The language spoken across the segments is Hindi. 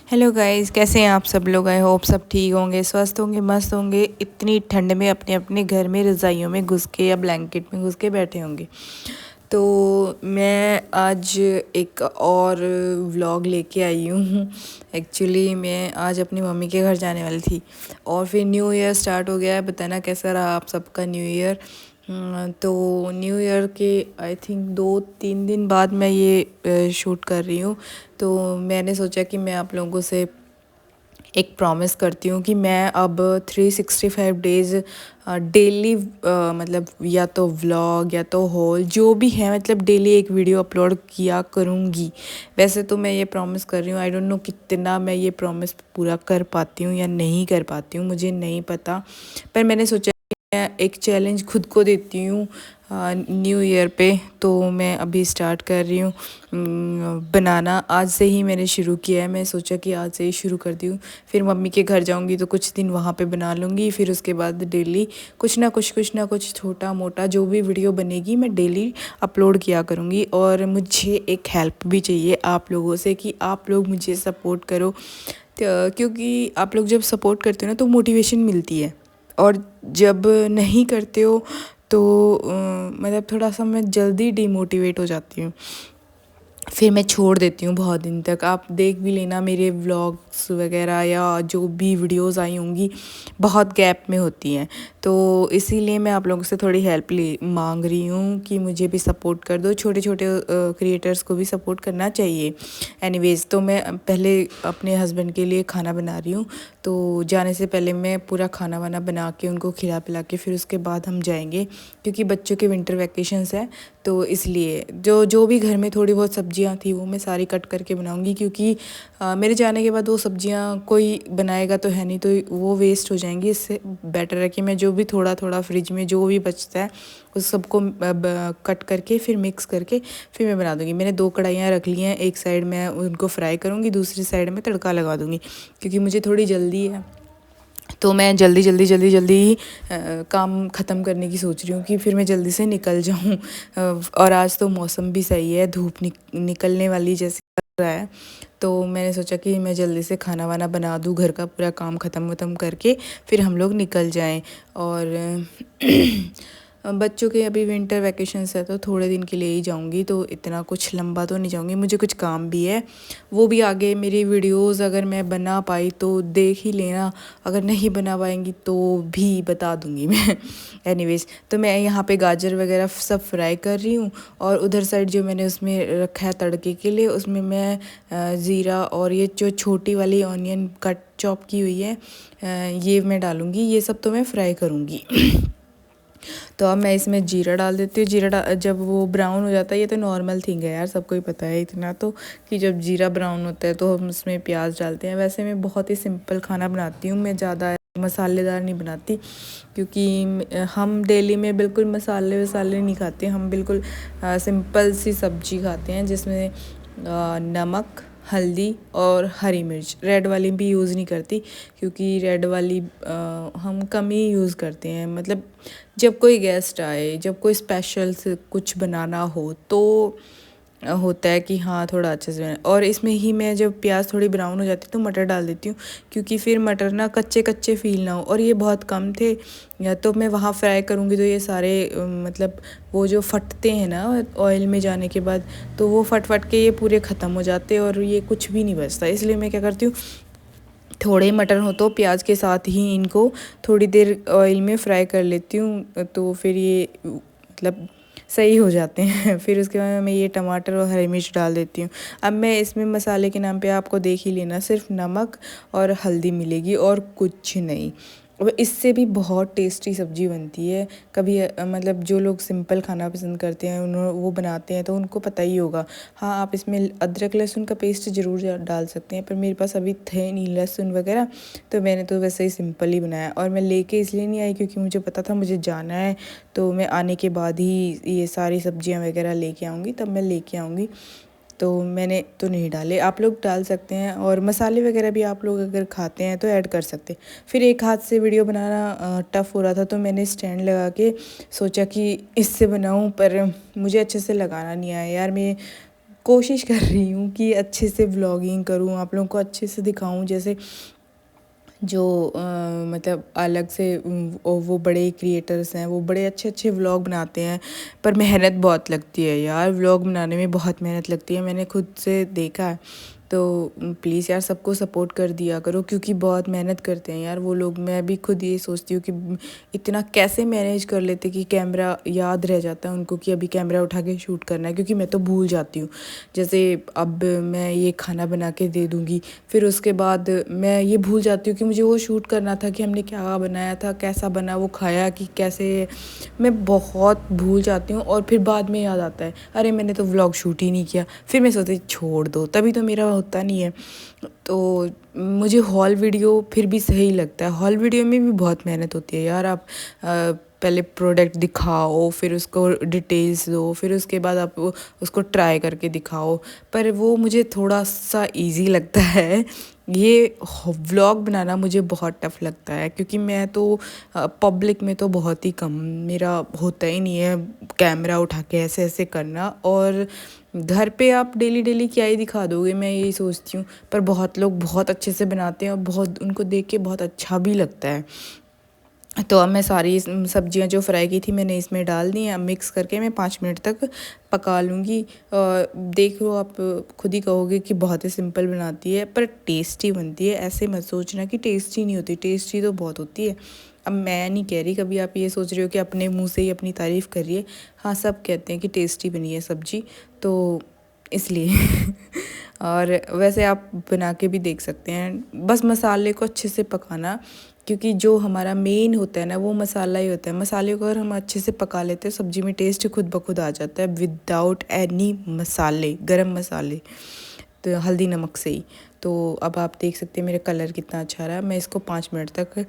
हेलो गाइस, कैसे हैं आप सब लोग। आई होप सब ठीक होंगे, स्वस्थ होंगे, मस्त होंगे। इतनी ठंड में अपने अपने घर में रज़ाइयों में घुस के या ब्लैंकेट में घुस के बैठे होंगे। तो मैं आज एक और व्लॉग लेके आई हूँ। एक्चुअली मैं आज अपनी मम्मी के घर जाने वाली थी और फिर न्यू ईयर स्टार्ट हो गया है। बताना कैसा रहा आप सबका न्यू ईयर। तो न्यू ईयर के आई थिंक 2-3 दिन बाद मैं ये शूट कर रही हूँ। तो मैंने सोचा कि मैं आप लोगों से एक प्रॉमिस करती हूँ कि मैं अब 365 डेज़ डेली मतलब या तो व्लॉग या तो हॉल जो भी है, मतलब डेली एक वीडियो अपलोड किया करूँगी। वैसे तो मैं ये प्रॉमिस कर रही हूँ, आई डोंट नो कितना मैं ये प्रॉमिस पूरा कर पाती हूँ या नहीं कर पाती हूँ, मुझे नहीं पता। पर मैंने सोचा मैं एक चैलेंज खुद को देती हूँ न्यू ईयर पे। तो मैं अभी स्टार्ट कर रही हूँ बनाना। आज से ही मैंने शुरू किया है, मैं सोचा कि आज से ही शुरू कर दी हूँ। फिर मम्मी के घर जाऊँगी तो कुछ दिन वहाँ पे बना लूँगी। फिर उसके बाद डेली कुछ ना कुछ छोटा मोटा जो भी वीडियो बनेगी मैं डेली अपलोड किया करूँगी। और मुझे एक हेल्प भी चाहिए आप लोगों से कि आप लोग मुझे सपोर्ट करो, क्योंकि आप लोग जब सपोर्ट करते हो ना तो मोटिवेशन मिलती है। और जब नहीं करते हो तो मतलब थोड़ा सा मैं जल्दी डिमोटिवेट हो जाती हूँ, फिर मैं छोड़ देती हूँ बहुत दिन तक। आप देख भी लेना मेरे व्लॉग्स वगैरह या जो भी वीडियोस आई होंगी बहुत गैप में होती हैं। तो इसीलिए मैं आप लोगों से थोड़ी हेल्प ले मांग रही हूँ कि मुझे भी सपोर्ट कर दो। छोटे छोटे क्रिएटर्स को भी सपोर्ट करना चाहिए। एनीवेज, तो मैं पहले अपने हस्बैंड के लिए खाना बना रही हूँ। तो जाने से पहले मैं पूरा खाना वाना बना के उनको खिला पिला के फिर उसके बाद हम जाएंगे, क्योंकि बच्चों के विंटर वैकेशंस है। तो इसलिए जो जो भी घर में थोड़ी बहुत सब्जियां थी वो मैं सारी कट करके बनाऊंगी, क्योंकि मेरे जाने के बाद वो सब्जियां कोई बनाएगा तो है नहीं, तो वो वेस्ट हो जाएंगी। इससे बेटर है कि मैं जो भी थोड़ा थोड़ा फ्रिज में जो भी बचता है उस सबको कट करके फिर मिक्स करके फिर मैं बना दूँगी। मैंने 2 कढ़ाइयाँ रख ली हैं, एक साइड मैं उनको फ्राई करूँगी, दूसरी साइड में तड़का लगा दूँगी, क्योंकि मुझे थोड़ी जल्दी है। तो मैं जल्दी ही काम ख़त्म करने की सोच रही हूँ कि फिर मैं जल्दी से निकल जाऊँ। और आज तो मौसम भी सही है, धूप निकलने वाली जैसे लग रहा है। तो मैंने सोचा कि मैं जल्दी से खाना वाना बना दूँ, घर का पूरा काम ख़त्म करके फिर हम लोग निकल जाएं। और बच्चों के अभी विंटर वैकेशंस है तो थोड़े दिन के लिए ही जाऊंगी, तो इतना कुछ लंबा तो नहीं जाऊंगी, मुझे कुछ काम भी है। वो भी आगे मेरी वीडियोस अगर मैं बना पाई तो देख ही लेना, अगर नहीं बना पाएंगी तो भी बता दूंगी मैं। एनीवेज, तो मैं यहाँ पे गाजर वगैरह सब फ्राई कर रही हूँ। और उधर साइड जो मैंने उसमें रखा है तड़के के लिए, उसमें मैं ज़ीरा और ये जो छोटी वाली ऑनियन कट चॉप की हुई है ये मैं डालूँगी। ये सब तो मैं फ्राई करूँगी। तो अब मैं इसमें जीरा डाल देती हूँ। जब वो ब्राउन हो जाता है, ये तो नॉर्मल थिंग है यार, सबको ही पता है इतना तो, कि जब जीरा ब्राउन होता है तो हम उसमें प्याज डालते हैं। वैसे मैं बहुत ही सिंपल खाना बनाती हूँ, मैं ज़्यादा मसालेदार नहीं बनाती, क्योंकि हम डेली में बिल्कुल मसाले वसाले नहीं खाते। हम बिल्कुल सिंपल सी सब्जी खाते हैं जिसमें नमक, हल्दी और हरी मिर्च, रेड वाली भी यूज़ नहीं करती, क्योंकि रेड वाली हम कम ही यूज़ करते हैं। मतलब जब कोई गेस्ट आए, जब कोई स्पेशल से कुछ बनाना हो तो होता है कि हाँ थोड़ा अच्छे से बना। और इसमें ही मैं जब प्याज थोड़ी ब्राउन हो जाती है तो मटर डाल देती हूँ, क्योंकि फिर मटर ना कच्चे कच्चे फील ना हो। और ये बहुत कम थे, या तो मैं वहाँ फ्राई करूँगी तो ये सारे मतलब वो जो फटते हैं ना ऑयल में जाने के बाद, तो वो फट फट के ये पूरे ख़त्म हो जाते हैं और ये कुछ भी नहीं बचता। इसलिए मैं क्या करती हूँ, थोड़े मटर हो तो प्याज के साथ ही इनको थोड़ी देर ऑयल में फ्राई कर लेती हूँ, तो फिर ये मतलब सही हो जाते हैं। फिर उसके बाद मैं ये टमाटर और हरी मिर्च डाल देती हूँ। अब मैं इसमें मसाले के नाम पे आपको देख ही लेना, सिर्फ नमक और हल्दी मिलेगी और कुछ नहीं। और इससे भी बहुत टेस्टी सब्ज़ी बनती है। कभी मतलब जो लोग सिंपल खाना पसंद करते हैं वो बनाते हैं तो उनको पता ही होगा। हाँ, आप इसमें अदरक लहसुन का पेस्ट ज़रूर डाल सकते हैं, पर मेरे पास अभी थे नहीं लहसुन वगैरह, तो मैंने तो वैसे ही सिंपल ही बनाया। और मैं लेके इसलिए नहीं आई क्योंकि मुझे पता था मुझे जाना है, तो मैं आने के बाद ही ये सारी सब्जियां वगैरह लेके आऊँगी, तब मैं लेके आऊँगी। तो मैंने तो नहीं डाले, आप लोग डाल सकते हैं। और मसाले वगैरह भी आप लोग अगर खाते हैं तो ऐड कर सकते हैं। फिर एक हाथ से वीडियो बनाना टफ़ हो रहा था, तो मैंने स्टैंड लगा के सोचा कि इससे बनाऊं, पर मुझे अच्छे से लगाना नहीं आया यार। मैं कोशिश कर रही हूँ कि अच्छे से व्लॉगिंग करूँ, आप लोगों को अच्छे से दिखाऊँ। जैसे जो मतलब अलग से वो बड़े क्रिएटर्स हैं, वो बड़े अच्छे अच्छे व्लॉग बनाते हैं, पर मेहनत बहुत लगती है यार, व्लॉग बनाने में बहुत मेहनत लगती है, मैंने खुद से देखा है। तो प्लीज़ यार सबको सपोर्ट कर दिया करो, क्योंकि बहुत मेहनत करते हैं यार वो लोग। मैं भी खुद ये सोचती हूँ कि इतना कैसे मैनेज कर लेते कि कैमरा याद रह जाता है उनको कि अभी कैमरा उठा के शूट करना है, क्योंकि मैं तो भूल जाती हूँ। जैसे अब मैं ये खाना बना के दे दूँगी, फिर उसके बाद मैं ये भूल जाती हूँ कि मुझे वो शूट करना था कि हमने क्या बनाया था, कैसा बना, वो खाया कि कैसे, मैं बहुत भूल जाती हूँ। और फिर बाद में याद आता है, अरे मैंने तो व्लॉग शूट ही नहीं किया। फिर मैं सोचती छोड़ दो, तभी तो मेरा होता नहीं है। तो मुझे हॉल वीडियो फिर भी सही लगता है। हॉल वीडियो में भी बहुत मेहनत होती है यार। आप पहले प्रोडक्ट दिखाओ, फिर उसको डिटेल्स दो, फिर उसके बाद आप उसको ट्राई करके दिखाओ। पर वो मुझे थोड़ा सा इजी लगता है। ये व्लॉग बनाना मुझे बहुत टफ़ लगता है, क्योंकि मैं तो पब्लिक में तो बहुत ही कम, मेरा होता ही नहीं है कैमरा उठा के ऐसे ऐसे करना। और घर पे आप डेली डेली क्या ही दिखा दोगे, मैं यही सोचती हूँ। पर बहुत लोग बहुत अच्छे से बनाते हैं और बहुत उनको देख के बहुत अच्छा भी लगता है। तो अब मैं सारी सब्जियां जो फ्राई की थी मैंने इसमें डाल दी हैं। अब मिक्स करके मैं 5 मिनट तक पका लूँगी। देख लो, आप खुद ही कहोगे कि बहुत ही सिंपल बनाती है, पर टेस्टी बनती है। ऐसे मत सोचना कि टेस्टी नहीं होती, टेस्टी तो बहुत होती है। अब मैं नहीं कह रही, कभी आप ये सोच रहे हो कि अपने मुंह से ही अपनी तारीफ़ कर रही है। हाँ, सब कहते हैं कि टेस्टी बनी है सब्जी, तो इसलिए और वैसे आप बना के भी देख सकते हैं। बस मसाले को अच्छे से पकाना, क्योंकि जो हमारा मेन होता है ना वो मसाला ही होता है। मसाले को अगर हम अच्छे से पका लेते हैं, सब्ज़ी में टेस्ट खुद ब खुद आ जाता है, विदाउट एनी मसाले, गरम मसाले, तो हल्दी नमक से ही। तो अब आप देख सकते हैं मेरा कलर कितना अच्छा रहा। मैं इसको 5 मिनट तक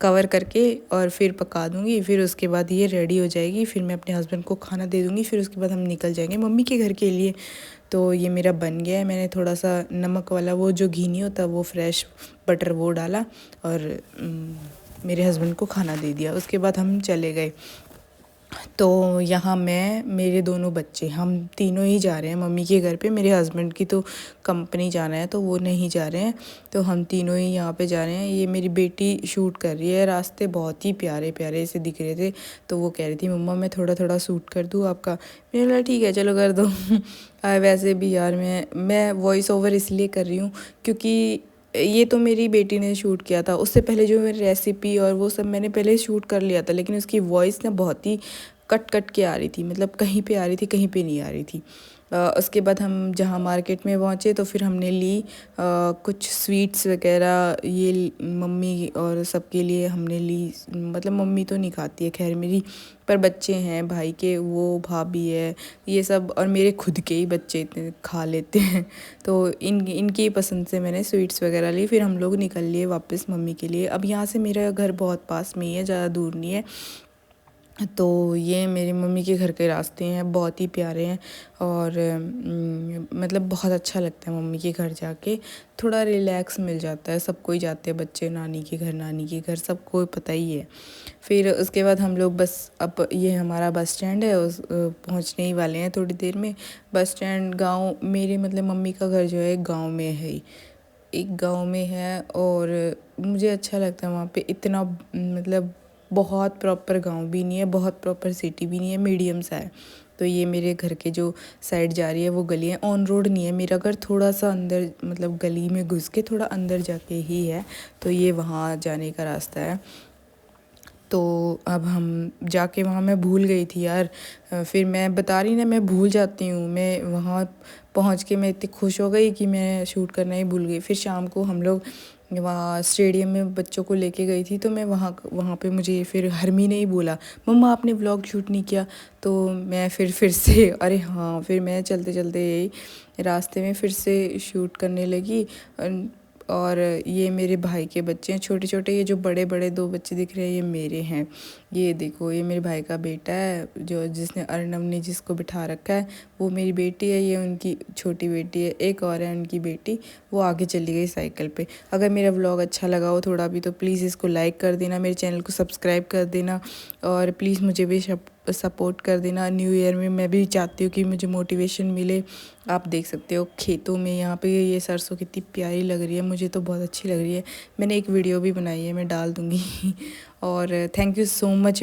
कवर करके और फिर पका दूँगी। फिर उसके बाद ये रेडी हो जाएगी। फिर मैं अपने हस्बैंड को खाना दे दूँगी। फिर उसके बाद हम निकल जाएंगे मम्मी के घर के लिए। तो ये मेरा बन गया है। मैंने थोड़ा सा नमक वाला, वो जो घी नहीं होता, वो फ्रेश बटर वो डाला और मेरे हस्बैंड को खाना दे दिया। उसके बाद हम चले गए। तो यहाँ मैं, मेरे दोनों बच्चे, हम तीनों ही जा रहे हैं मम्मी के घर पे। मेरे हस्बैंड की तो कंपनी जाना है तो वो नहीं जा रहे हैं, तो हम तीनों ही यहाँ पे जा रहे हैं। ये मेरी बेटी शूट कर रही है। रास्ते बहुत ही प्यारे प्यारे से दिख रहे थे, तो वो कह रही थी मम्मा मैं थोड़ा थोड़ा शूट कर दूँ आपका। मैंने बोला ठीक है चलो कर दो। वैसे भी यार मैं वॉइस ओवर इसलिए कर रही हूँ क्योंकि ये तो मेरी बेटी ने शूट किया था। उससे पहले जो मेरी रेसिपी और वो सब मैंने पहले शूट कर लिया था, लेकिन उसकी वॉइस ना बहुत ही कट कट के आ रही थी, मतलब कहीं पे आ रही थी कहीं पे नहीं आ रही थी। उसके बाद हम जहाँ मार्केट में पहुँचे तो फिर हमने ली कुछ स्वीट्स वगैरह, ये मम्मी और सबके लिए हमने ली। मतलब मम्मी तो नहीं खाती है खैर मेरी, पर बच्चे हैं भाई के, वो भाभी है, ये सब, और मेरे खुद के ही बच्चे इतने खा लेते हैं। तो इनकी पसंद से मैंने स्वीट्स वगैरह ली। फिर हम लोग निकल लिए वापस मम्मी के लिए। अब यहाँ से मेरा घर बहुत पास में ही है, ज़्यादा दूर नहीं है। तो ये मेरी मम्मी के घर के रास्ते हैं, बहुत ही प्यारे हैं। और मतलब बहुत अच्छा लगता है मम्मी के घर जाके, थोड़ा रिलैक्स मिल जाता है। सब कोई जाते हैं बच्चे नानी के घर, नानी के घर, सबको पता ही है। फिर उसके बाद हम लोग बस, अब ये हमारा बस स्टैंड है, उस पहुँचने ही वाले हैं थोड़ी देर में। बस स्टैंड गाँव, मेरे मतलब मम्मी का घर जो है गाँव में है ही, एक गांव में है। और मुझे अच्छा लगता है वहाँ पे। इतना मतलब बहुत प्रॉपर गांव भी नहीं है, बहुत प्रॉपर सिटी भी नहीं है, मीडियम सा है। तो ये मेरे घर के जो साइड जा रही है वो गली है, ऑन रोड नहीं है मेरा घर, थोड़ा सा अंदर, मतलब गली में घुस के थोड़ा अंदर जाके ही है। तो ये वहाँ जाने का रास्ता है। तो अब हम जाके वहाँ, मैं भूल गई थी यार। फिर मैं बता रही ना, मैं भूल जाती हूँ। मैं वहाँ पहुँच के मैं इतनी खुश हो गई कि मैं शूट करना ही भूल गई। फिर शाम को हम लोग वहाँ स्टेडियम में बच्चों को लेके गई थी, तो मैं वहाँ पे मुझे फिर हरमी ने ही बोला मम्मा आपने व्लॉग शूट नहीं किया। तो मैं फिर से अरे हाँ, फिर मैं चलते चलते यही रास्ते में फिर से शूट करने लगी। और ये मेरे भाई के बच्चे हैं छोटे छोटे, ये जो बड़े बड़े दो बच्चे दिख रहे हैं ये मेरे हैं। ये देखो, ये मेरे भाई का बेटा है, जो जिसने अर्नव ने जिसको बिठा रखा है वो मेरी बेटी है। ये उनकी छोटी बेटी है, एक और है उनकी बेटी, वो आगे चली गई साइकिल पे। अगर मेरा व्लॉग अच्छा लगा हो थोड़ा भी तो प्लीज़ इसको लाइक कर देना, मेरे चैनल को सब्सक्राइब कर देना, और प्लीज़ मुझे भी सपोर्ट कर देना। न्यू ईयर में मैं भी चाहती हूँ कि मुझे मोटिवेशन मिले। आप देख सकते हो खेतों में यहाँ पे ये सरसों कितनी प्यारी लग रही है, मुझे तो बहुत अच्छी लग रही है। मैंने एक वीडियो भी बनाई है, मैं डाल दूँगी और थैंक यू सो मच।